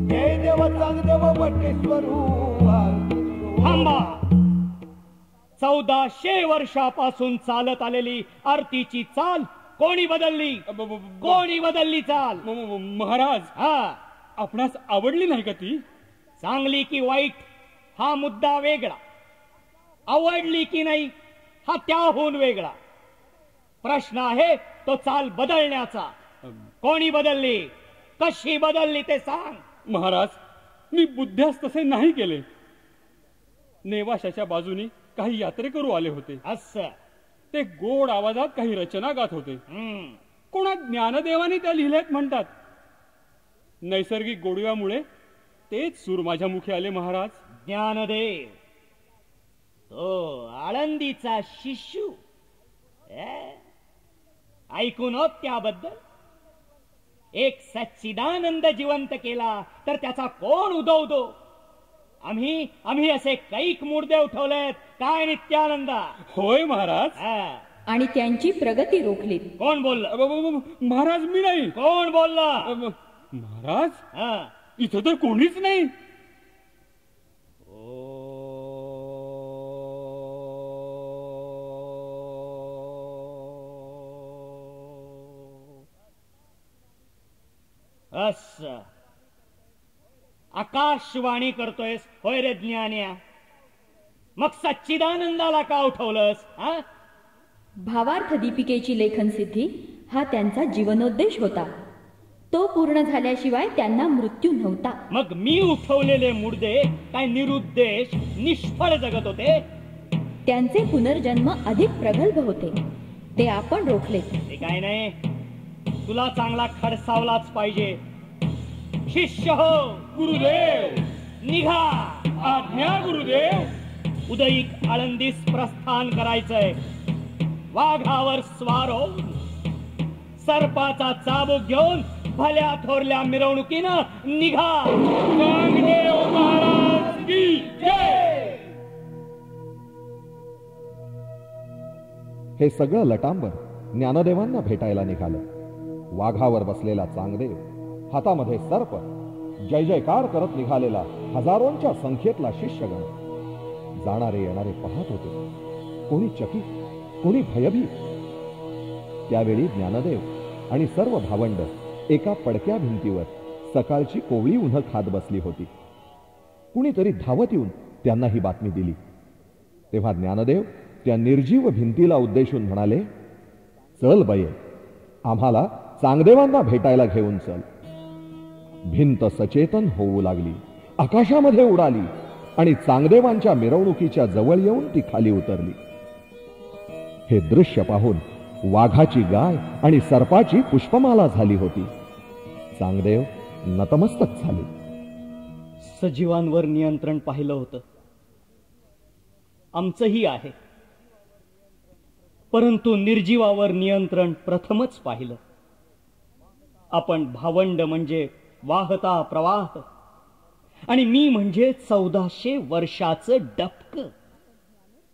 Speaker 9: जय देव चांगदेव वटेश्वरू आरती तुझो.
Speaker 8: थांबा. 1400 वर्षापासून चालत आलेली आरतीची चाल कोणी बदलली चाल?
Speaker 18: महाराज, आपणास आवडली नाही का ती?
Speaker 8: चांगली की वाईट हा मुद्दा वेगळा, आवडली की नाही हा त्याहून वेगळा. प्रश्न आहे तो चाल बदलण्याचा. कोणी बदलली, कशी बदलली ते सांग.
Speaker 18: महाराज, मी बुद्ध्यास तसे नाही केले. नेवाशाच्या बाजूनी काही यात्रेकरू आले होते.
Speaker 8: असं
Speaker 18: ते गोड आवाजात काही रचना गात होते. कोणा ज्ञानदेवाने त्या लिहिल्यात म्हणतात. नैसर्गिक गोडव्यामुळे तेच सूर माझ्या मुखी आले महाराज.
Speaker 8: ज्ञानदेव तो आळंदीचा शिष्यू. ऐकून त्याबद्दल एक सच्चिदानंद जिवंत केला तर त्याचा कोण उदो. आम्ही असे कैक मुर्दे उठवलेत काय नित्यानंदा?
Speaker 18: होय महाराज.
Speaker 2: आणि त्यांची प्रगती रोखली.
Speaker 8: कोण बोललं?
Speaker 18: महाराज, मी नाही.
Speaker 8: कोण बोलला?
Speaker 18: महाराज, इथं तर कोणीच नाही.
Speaker 8: असं आकाशवाणी करतोयस होय रे ज्ञान्या? मग सच्चिदानंदाला का उठवलंस?
Speaker 2: भावार्थ दीपिकेची लेखन सिद्धी हा त्यांचा जीवनोद्देश होता. तो पूर्ण झाल्याशिवाय त्यांना मृत्यू नव्हता.
Speaker 8: मग मी उठवलेले मुर्दे काय निरुद्देश निष्फळ जगत होते?
Speaker 2: त्यांचे पुनर्जन्म अधिक प्रगल्भ होते, ते आपण रोखले.
Speaker 8: ते काय नाही, तुला चांगला खडसावलाच पाहिजे. शिष्य हो.
Speaker 18: गुरुदेव.
Speaker 8: निघा.
Speaker 18: आज्ञा गुरुदेव.
Speaker 8: उदयिक आळंदीस प्रस्थान करायचंय. वाघावर स्वार हो, सर्पाचा चाबूक घेऊन भल्या थोरल्या मिरवणुकीनं निघा.
Speaker 18: चांगदेव महाराज की जय.
Speaker 1: हे सगळं लटांबर ज्ञानदेवांना भेटायला निघालं. वाघावर बसलेला चांगदेव हातामध्ये सर्प, जय जयकार करत निघालेला हजारोंच्या संख्येतला शिष्यगण जाणारे येणारे पाहत होते. कोणी चकित, कोणी भयभीत. त्यावेळी ज्ञानदेव आणि सर्व भावंड एका पडक्या भिंतीवर सकाळची कोवळी उन्ह खात बसली होती. कुणीतरी धावत येऊन त्यांना ही बातमी दिली. तेव्हा ज्ञानदेव त्या निर्जीव भिंतीला उद्देशून म्हणाले, चल बये, आम्हाला चांगदेवांना भेटायला घेऊन चल. भिंत सचेतन होऊ लागली, आकाशामध्ये उडाली आणि चांगदेवांच्या मिरवणुकीच्या जवळ येऊन ती खाली उतरली. हे दृश्य पाहून वाघाची गाय आणि सर्पाची पुष्पमाला झाली होती. चांगदेव नतमस्तक झाले.
Speaker 19: सजीवांवर नियंत्रण पाहिलं होतं, आमचंही आहे, परंतु निर्जीवावर नियंत्रण प्रथमच पाहिलं. आपण भावंड म्हणजे वाहता प्रवाह आणि मी म्हणजे 1400 वर्षाचं डबक.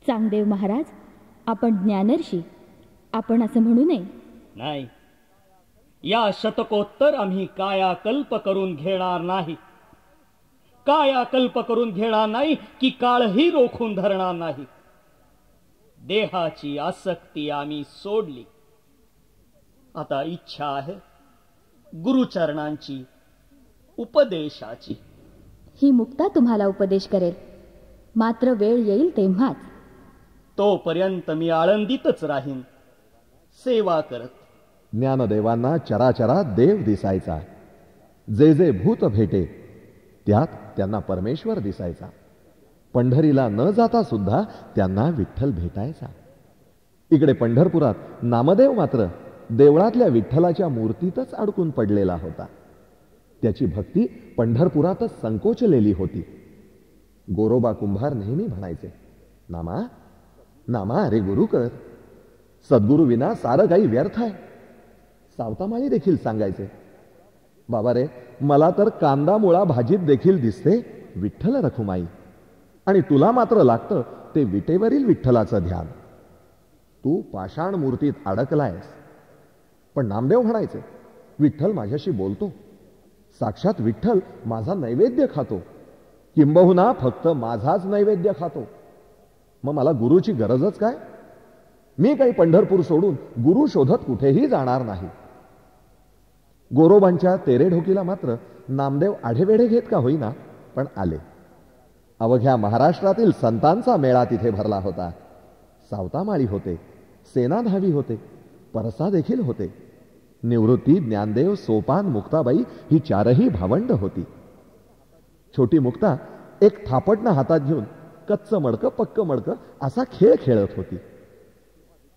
Speaker 2: चांगदेव महाराज, आपण ज्ञानर्षी, आपण असं म्हणू नये.
Speaker 19: नाही, या शतकोत्तर आम्ही कायाकल्प करून घेणार नाही. कायाकल्प करून घेणार नाही की काळही रोखून धरणार नाही. देहाची आसक्ती आम्ही सोडली. आता इच्छा आहे गुरुचरणांची, उपदेशाची.
Speaker 2: ही मुक्ता तुम्हाला उपदेश करेल, मात्र वेळ येईल तेव्हाच.
Speaker 19: तोपर्यंत मी आळंदीतच राहीन, सेवा करत.
Speaker 1: ज्ञानदेवांना चराचरात देव दिसायचा. जे जे भूत भेटे त्यात त्यांना परमेश्वर दिसायचा. पंढरीला न जाता सुद्धा त्यांना विठ्ठल भेटायचा. इकडे पंढरपुरात नामदेव मात्र देवळातल्या विठ्ठलाच्या मूर्तीतच अडकून पडलेला होता. त्याची भक्ती पंढरपुरातच संकोचलेली होती. गोरोबा कुंभार नेहमी म्हणायचे, नामा नामा, अरे गुरु कर, सद्गुरु विना सारं काही व्यर्थ आहे. सावतामाळी देखील सांगायचे, बाबा रे, मला तर कांदा मुळा भाजीत देखील दिसते विठ्ठल रखुमाई, आणि तुला मात्र लागतं ते विटेवरील विठ्ठलाचं ध्यान. तू पाषाण मूर्तीत अडकलायस. पण नामदेव म्हणायचे, विठ्ठल माझ्याशी बोलतो. साक्षात विठ्ठल माझा नैवेद्य खातो, किंबहुना फक्त माझाच नैवेद्य खातो. मग मला गुरुची गरजच काय? मी काही पंढरपूर सोडून गुरु शोधत कुठेही जाणार नाही. गोरोबांच्या तेरेढोकीला मात्र नामदेव आढेवेढे घेत का होईना, पण आले. अवघ्या महाराष्ट्रातील संतांचा मेळा तिथे भरला होता. सावतामाळी होते, सेनाधावी होते, परसा देखील होते. निवृत्ती, ज्ञानदेव, सोपान, मुक्ताबाई ही चारही भावंड होती. छोटी मुक्ता एक थापटणं हातात घेऊन कच्च मडकं पक्क मडकं असा खेळ खेळत होती.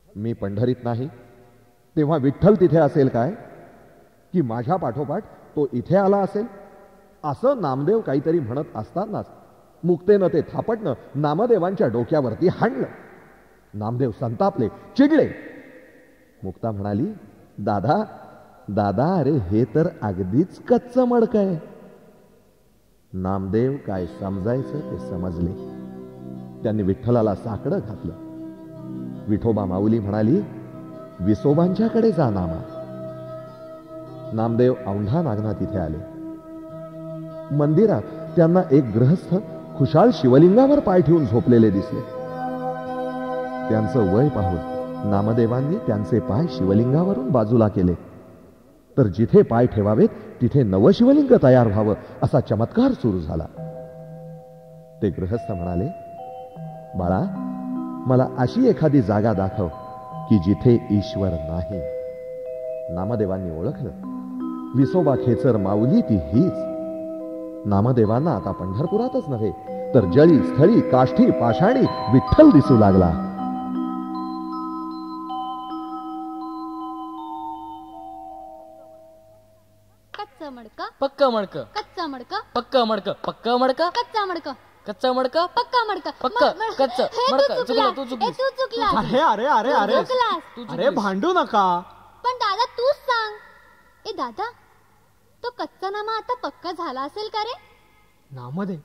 Speaker 1: मी पंढरीत नाही तेव्हा विठ्ठल तिथे असेल काय, की माझ्या पाठोपाठ तो इथे आला असेल, असं नामदेव काहीतरी म्हणत असतानाच मुक्तेनं ते थापटणं नामदेवांच्या डोक्यावरती हाणलं. नामदेव संतापले, चिडले. मुक्ता म्हणाली, दादा दादा, अरे हे तर अगदीच कच्च मडकं आहे. नामदेव काय समजायचं ते समजले. त्यांनी विठ्ठलाला साकडं घातलं. विठोबा माऊली म्हणाली, विसोबांच्याकडे जा नामा. नामदेव औंढा नागनाथ तिथे आले. मंदिरात त्यांना एक गृहस्थ खुशाल शिवलिंगावर पाय ठेवून झोपलेले दिसले. त्यांचं वय पाहून नामदेवांनी त्यांचे पाय शिवलिंगावरून बाजूला केले, तर जिथे पाय ठेवावेत तिथे नवशिवलिंग तयार व्हावं असा चमत्कार सुरू झाला. ते गृहस्थ म्हणाले, बाळा, मला अशी एखादी जागा दाखव की जिथे ईश्वर नाही. नामदेवांनी ओळखलं, विसोबा खेचर माऊली ती हीच. नामदेवांना आता पंढरपुरातच नव्हे तर जळी, स्थळी, काष्ठी, पाषाणी विठ्ठल दिसू लागला.
Speaker 17: कच्चा मडका,
Speaker 15: पक्का मडका,
Speaker 17: कच्चा मडका,
Speaker 15: पक्का मडका, पक्का मडका,
Speaker 17: कच्चा मडका,
Speaker 15: कच्चा मडका,
Speaker 17: पक्का मडका,
Speaker 15: पक्का, कच्चा मडका. चुकला, तू चुकलीस.
Speaker 17: तू चुकलास.
Speaker 6: अरे अरे अरे अरे अरे भांडू नका.
Speaker 17: पण दादा तूच सांग. ए दादा, तो कच्चा नामा आता पक्का झाला असेल का रे?
Speaker 6: नामदेव,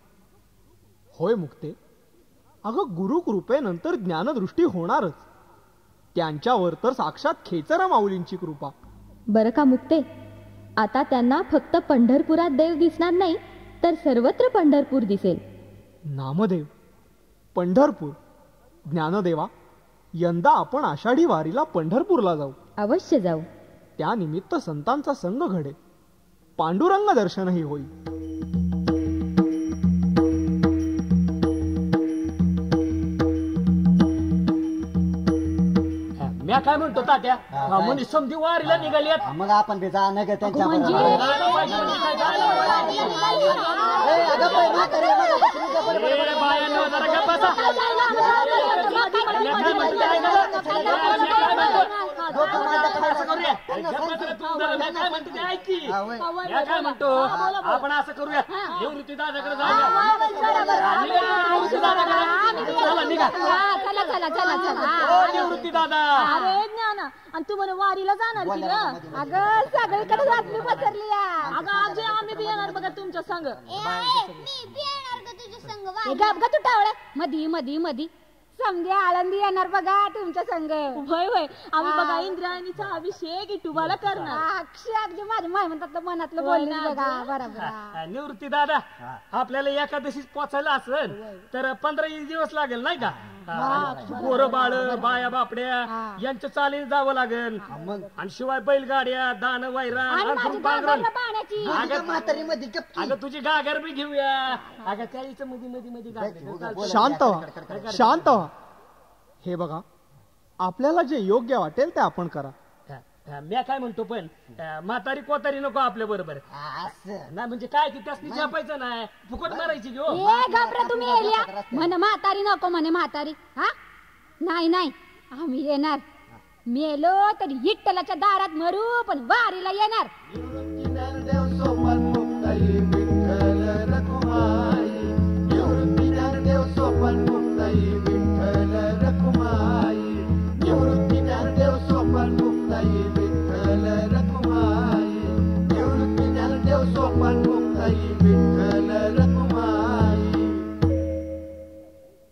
Speaker 6: होय मुक्ते. अगं गुरु कृपेनंतर ज्ञानदृष्टी होणारच. त्यांच्यावर तर साक्षात खेचरा माऊलींची कृपा.
Speaker 2: बरं का मुक्ते, आता त्यांना फक्त पंढरपुरात देव दिसणार नाही, तर सर्वत्र पंढरपूर दिसेल.
Speaker 6: नामदेव, पंढरपूर. ज्ञानदेवा, यंदा आपण आषाढी वारीला पंढरपूरला जाऊ.
Speaker 2: अवश्य जाऊ.
Speaker 6: त्यानिमित्त संतांचा संग घडेल, पांडुरंग दर्शनही होईल.
Speaker 8: म्या काय म्हणतो तात्या, म्हणजे समधी वारीला निघाल्यात.
Speaker 16: मग आपण ते जाणं ग त्यांच्या
Speaker 8: काय म्हणतो, आपण असं करूया, निवृत्ती दादाकडे निवृत्ती दादा.
Speaker 13: अरे ज्ञान, आणि तू म्हणे वारीला जाणार की ग? अगं सगळीकडे बातमी पसरली. अगं आजी, आम्ही बी येणार बघा तुमच्या संग. गप तू टावळ्या, मधी मधी मधी समजे आळंदी येणार बघा तुमच्या संग. होय होय, आम्ही बघा इंद्रायणीचा अभिषेक इटुबाला करणार. अक्षय माझ्या माय म्हणतात मनातलं बोलणे बघा. बरोबर.
Speaker 8: निवृत्ती दादा, आपल्याला एकादशीच पोचायला असेल तर 15 दिवस लागेल नाही का? पोरं बाळ, बाया बापड्या यांच्या चालीने जावं लागेल. आणि शिवाय बैलगाड्या, दान वैरण, अगं तुझी गागर बी घेऊया. अगं त्याचं मध्ये मध्ये मध्ये
Speaker 6: शांत व्हा, शांत व्हा. हे बघा, आपल्याला जे योग्य वाटेल ते आपण करा.
Speaker 8: मी काय म्हणतो, पण म्हातारी कोतारी नको आपल्या बरोबर ना. म्हणजे काय की त्यासनी झेपायचं नाही, फुकट मारायची घेऊ.
Speaker 4: तुम्ही म्हणे म्हातारी नको, म्हणे म्हातारी. हा नाही नाही, आम्ही येणार. मेलो तरी विठ्ठलाच्या दारात मरू, पण वारीला येणार.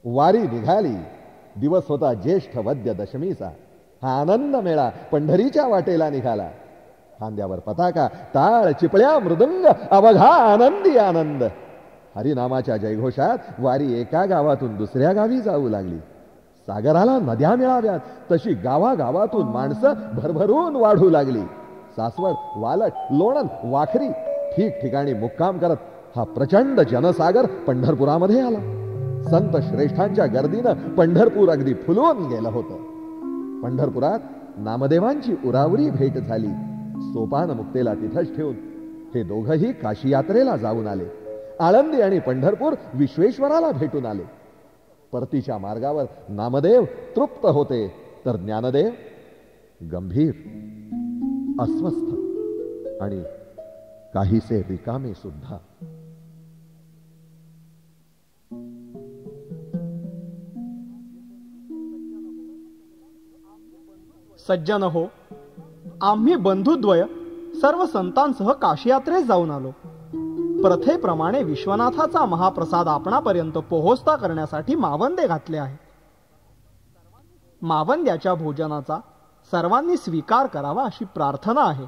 Speaker 1: वारी निघाली. दिवस होता ज्येष्ठ वद्य दशमीचा. हा आनंद मेळा पंढरीच्या वाटेला निघाला. खांद्यावर पताका, टाळ, चिपळ्या, मृदंग, अवघा आनंदी आनंद. हरिनामाच्या जयघोषात वारी एका गावातून दुसऱ्या गावी जाऊ लागली. सागराला नद्या मिळाव्यात तशी गावागावातून माणसं भरभरून वाढू लागली. सासवड, वालट, लोणंद, वाखरी ठिकठिकाणी मुक्काम करत हा प्रचंड जनसागर पंढरपुरामध्ये आला. संत श्रेष्ठांच्या गर्दीनं पंढरपूर अगदी फुलून गेलं होतं. पंढरपुरात नामदेवांची उरावरी भेट झाली. सोपान मुक्तेला तिथंच ठेवून हे दोघंही काशी यात्रेला जाऊन आले. आळंदी आणि पंढरपूर विश्वेश्वराला भेटून आले. परतीच्या मार्गावर नामदेव तृप्त होते, तर ज्ञानदेव गंभीर, अस्वस्थ आणि काहीसे रिकामे सुद्धा.
Speaker 6: सज्जन हो, आम्ही बंधुद्वय सर्व संतांसह काशी यात्रेस जाऊन आलो. प्रथेप्रमाणे विश्वनाथाचा महाप्रसाद आपणापर्यंत पोहोचता करण्यासाठी मावंदे घातले आहे. मावंद्याच्या भोजनाचा सर्वांनी स्वीकार करावा अशी प्रार्थना आहे.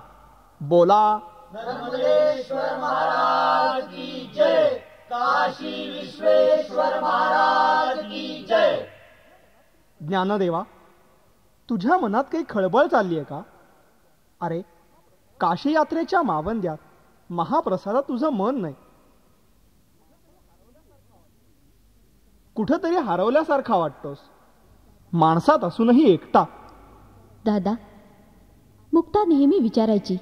Speaker 6: बोला
Speaker 9: नर्मदेश्वर महाराज की जय, काशी विश्वेश्वर महाराज की जय.
Speaker 6: ज्ञानदेवा, तुझ्या मनात काही खळबळ चालली आहे का? अरे, काशी यात्रेच्या मावंद्यात महाप्रसादात तुझं मन नाही. कुठंतरी हरवल्यासारखा वाटतोस. माणसात असूनही एकटा.
Speaker 2: दादा, मुक्ता नेहमी विचारायची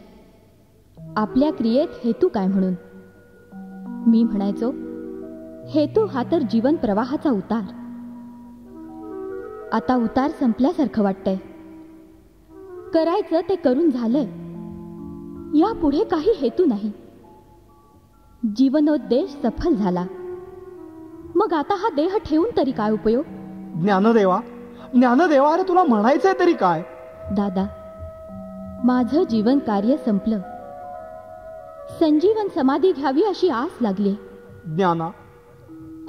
Speaker 2: आपल्या क्रियेत हेतू काय म्हणून. मी म्हणायचो, हेतू हा तर जीवन प्रवाहाचा उतार. आता उतार संपल्यासारखं वाटतंय. करायचं ते करून झालंय. यापुढे काही हेतू नाही. जीवनोद्देश सफल झाला. मग आता हा देह ठेवून तरी काय उपयोग.
Speaker 6: ज्ञानदेवा, ज्ञानदेवा, अरे तुला म्हणायचंय तरी काय?
Speaker 2: दादा, माझं जीवन कार्य संपलं. संजीवन समाधी घ्यावी अशी आस लागली.
Speaker 6: ज्ञाना,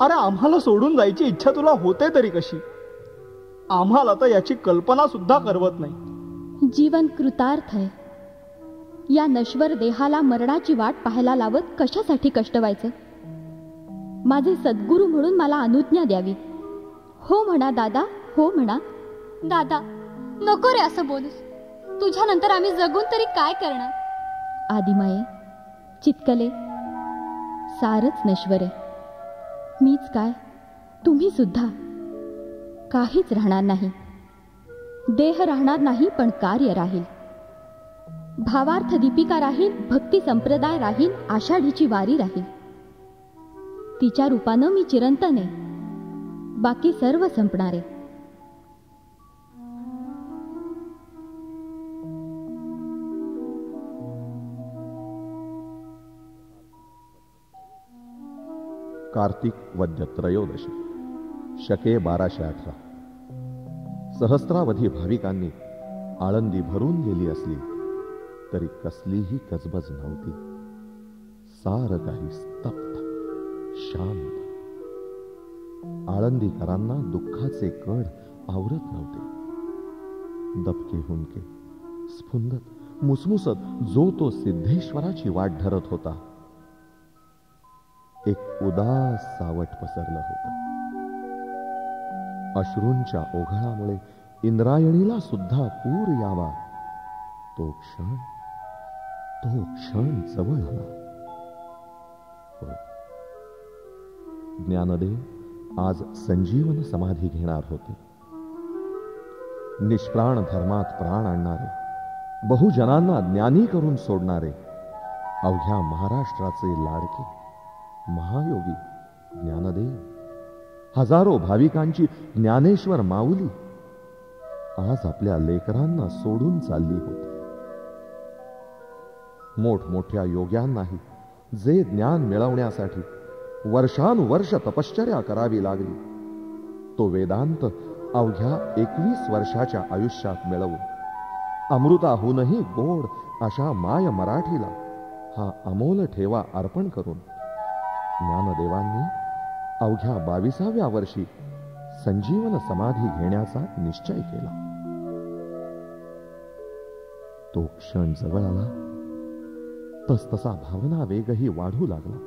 Speaker 6: अरे आम्हाला सोडून जायची इच्छा तुला होते तरी कशी? आम्हाला तर याची कल्पना सुद्धा करवत नाही.
Speaker 2: जीवन कृतार्थ आहे. या नश्वर देहाला मरणाची वाट पाहायला लावत कशासाठी कष्ट व्हायचं? माझे सद्गुरू म्हणून मला अनुज्ञा द्यावी. हो म्हणा दादा, हो म्हणा.
Speaker 17: दादा नको रे असं बोलूस. तुझ्यानंतर आम्ही जगून तरी काय करणार?
Speaker 2: आदिमाये, चितकले, सारच नश्वर आहे. मीच काय, तुम्ही सुद्धा. काहीच राहणार नाही. देह राहणार नाही, पण कार्य राहील. भावार्थ दीपिका राहील, भक्ती संप्रदाय राहील, आषाढीची वारी राहील. तिच्या रूपानं मी चिरंतन आहे. बाकी सर्व संपणारे.
Speaker 1: कार्तिक वद्य त्रयोदशी, शके 1218. सहस्रावधी भाविकांनी आळंदी भरून गेली असली तरी कसलीही गजबज नव्हती. सार काही स्तब्ध, शांत. आळंदीकरांना दुःखाचे कढ आवरत नव्हते. दबके हुंदके स्फुंदत मुसमुसत जो तो सिद्धेश्वराची वाट धरत होता. एक उदास सावट पसरलं होतं. अश्रूंच्या ओघळामुळे इंद्रायणीला सुद्धा पूर यावा तो क्षण जवळ आला. ज्ञानदेव आज संजीवन समाधी घेणार होते. निष्प्राण धर्मात प्राण आणणारे, बहुजनांना ज्ञानी करून सोडणारे, अवघ्या महाराष्ट्राचे लाडके महायोगी ज्ञानदेव, हजारो भाविकांची ज्ञानेश्वर माऊली आज आपल्या लेकरांना सोडून चालली होती. मोठमोठ्या योग्यांनाही जे ज्ञान मिळवण्यासाठी वर्षानुवर्ष तपश्चर्या करावी लागली, तो वेदांत अवघ्या 21 वर्षाच्या आयुष्यात मिळवून अमृताहूनही गोड अशा माय मराठीला हा अमोल ठेवा अर्पण करून ज्ञानदेवांनी अवघ्या 22व्या वर्षी संजीवन समाधी घेण्याचा निश्चय केला. तो क्षण जवळ आला तसतसा भावना वेगही वाढू लागला.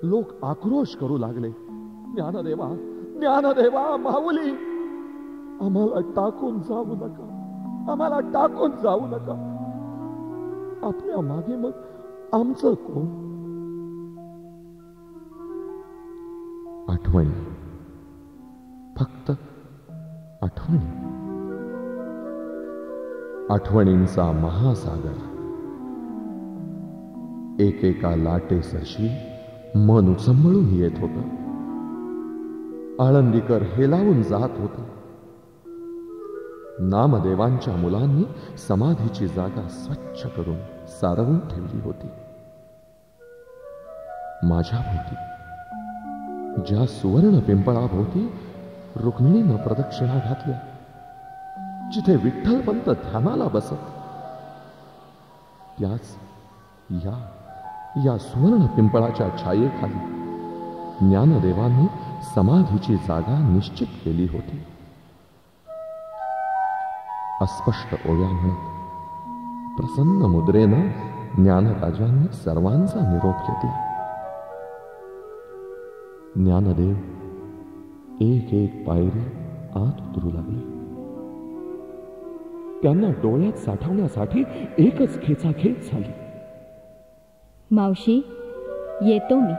Speaker 1: लोक आक्रोश करू लागले, ज्ञानदेवा, ज्ञानदेवा, माऊली, आम्हाला टाकून जाऊ नका, आम्हाला टाकून जाऊ नका. आपल्या मागे मग आमचं कोण? आठवणी, फक्त आठवणी. आठवणींचा महासागर एकेका लाटेसरशी मन उचंबळून येत होतं. आळंदीकर हेलावून जात होता. नामदेवांच्या मुलांनी समाधीची जागा स्वच्छ करून सारवून ठेवली होती. माझ्या भोवती, ज्या सुवर्ण पिंपळाभोवती रुक्मिणीनं प्रदक्षिणा घातल्या, जिथे विठ्ठलपंत ध्यानाला बसत, त्याच या सुवर्ण पिंपळाच्या छायेखाली ज्ञानदेवांनी समाधीची जागा निश्चित केली होती. अस्पष्ट ओव्या म्हणत प्रसन्न मुद्रेनं ज्ञानराजांनी सर्वांचा निरोप घेतला. ज्ञानदेव एक एक पायरी आत उतरू लागले. त्यांना डोळ्यात साठवण्यासाठी एकच खेचाखेच झाली.
Speaker 2: मावशी, येतो मी.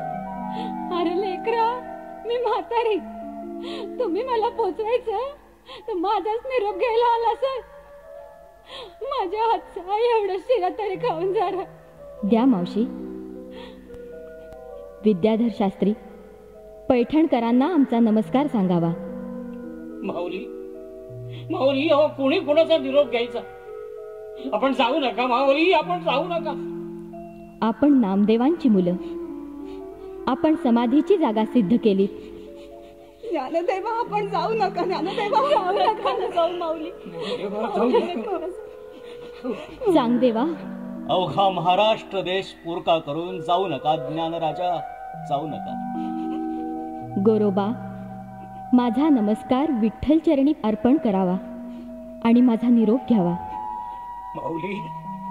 Speaker 4: अरे लेकरा, मी म्हातारी. तुम्ही मला पोचवायचं तर माझाच निरोप घ्यायला आला सर. माझ्या हातचा एवढं शिरा तरी खाऊन जरा
Speaker 2: द्या मावशी. विद्याधर शास्त्री, पैठणकरांना आमचा नमस्कार सांगावा.
Speaker 8: माऊली, माऊली, अहो कोणी कोणाचा निरोप घ्यायचा? आपण जाऊ नका माऊली, आपण जाऊ नका.
Speaker 2: आपण नामदेवांची मुलं. आपण समाधीची जागा सिद्ध केली.
Speaker 10: ज्ञानदेवा, आपण जाऊ नका. ज्ञानदेवा,
Speaker 4: जाऊ नका. जाऊ माऊली.
Speaker 2: चांगदेवा,
Speaker 19: अवघा महाराष्ट्र देश पुरका करून जाऊ नका ज्ञानराजा, जाऊ नका.
Speaker 2: गोरोबा, माझा नमस्कार विठ्ठल चरणी अर्पण करावा आणि माझा निरोप घ्यावा.
Speaker 8: माऊली,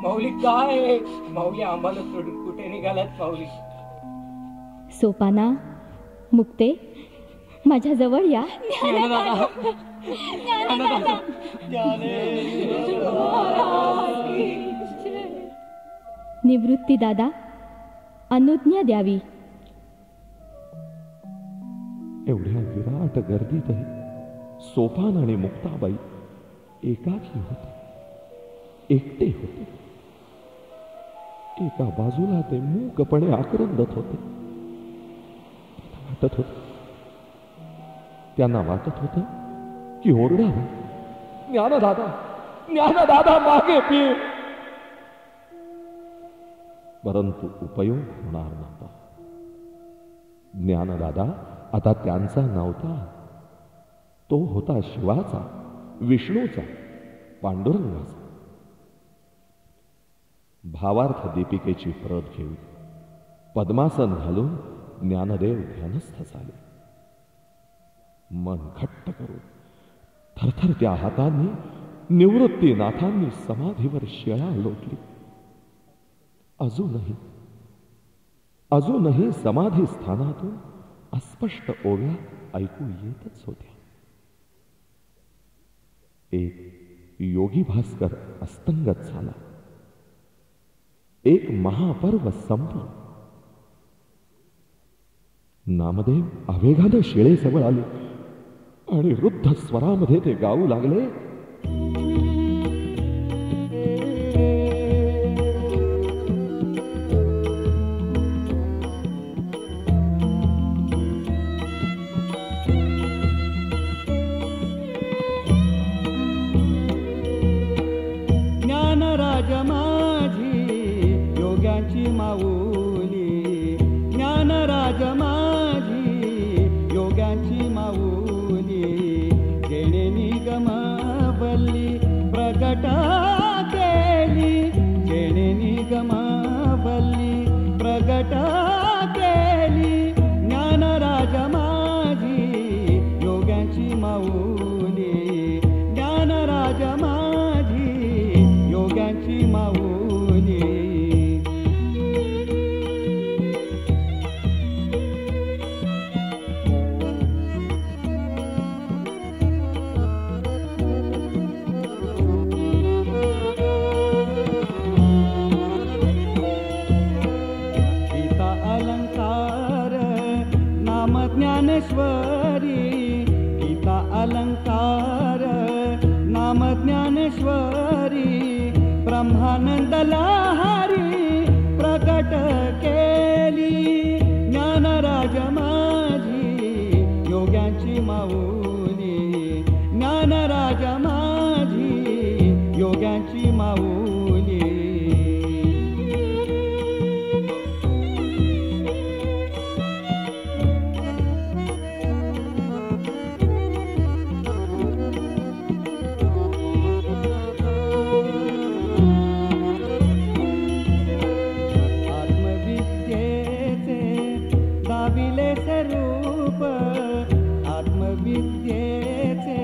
Speaker 8: माऊली काय माऊली आम्हाला सोडून कुठे निघालात माऊली?
Speaker 2: सोपाना, मुक्ते, माझ्या जवळ या. निवृत्ती दादा, अनुज्ञा द्यावी.
Speaker 1: एवढ्या विराट गर्दीतही सोपान आणि मुक्ताबाई एकाकी होते, एकटे होते. एका बाजूला ते मूकपणे आक्रंदत होते. वाटत होत, त्यांना वाटत होत की ओरडावं, ज्ञानदादा, ज्ञानदादा मागे फिर. परंतु उपयोग होणार नव्हता. ज्ञानदादा आता त्यांचा नव्हता, तो होता शिवाचा, विष्णूचा, पांडुरंगाचा. भावार्थ दीपिकेची प्रत घेऊन पद्मासन घालून ज्ञानदेव ध्यानस्थ झाले. मन घट्ट करून थरथरत्या हातांनी निवृत्तीनाथांनी समाधीवर शिळा लोटली. अजूनही समाधी स्थानातून अस्पष्ट ओव्या ऐकू येतच होत्या. एक योगी भास्कर अस्तंगत झाला. एक महापर्व संपलं. नामदेव आवेगानं शिळेजवळ आले आणि रुद्ध स्वरामध्ये ते गाऊ लागले.
Speaker 14: ज्ञानराज माझी योग्याची माऊली, ज्ञानराज माझी योग्याची माऊली, जेणे निगमवल्ली प्रगट केली, जेणे निगमवल्ली प्रगट केली. ज्ञानराज माझी योग्याची माऊली, ज्ञानराज माझी योग्याची माऊली. गीता अलंकार नाम ज्ञानेश्वरी, गीता अलंकार नाम ज्ञानेश्वरी, ब्रह्मानंद लहरी प्रकट केली. ज्ञानराज माझी योग्याची माऊली, ज्ञानराज माझी योग्याची माऊली. आत्मविद्येचे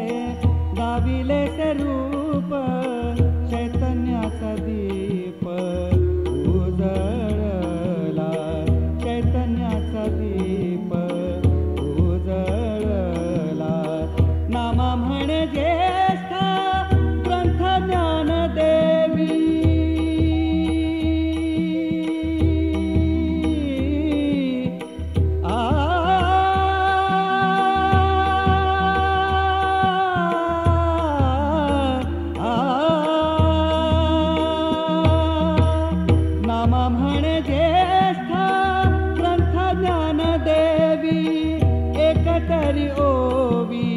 Speaker 14: दाविले स्वरूप, चैतन्याचा दीप उजळला, चैतन्याचा दीप उजळला. नामा म्हणे ज्येष्ठ ग्रंथ ज्ञानदेवी, एकतरी ओवी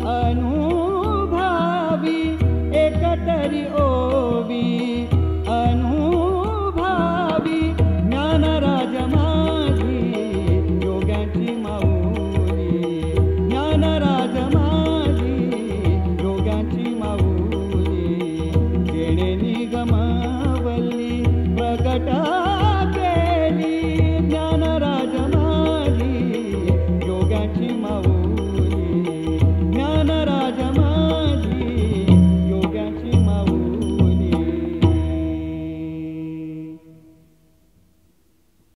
Speaker 14: अनुभवी, एकतरी ओवी अनुभवी. ज्ञानराज माझी योग्याची माऊली, ज्ञानराज माझी योग्याची माऊली, जेणे निगमवल्ली प्रकट केली. ज्ञानराज माझी योग्याची माऊली.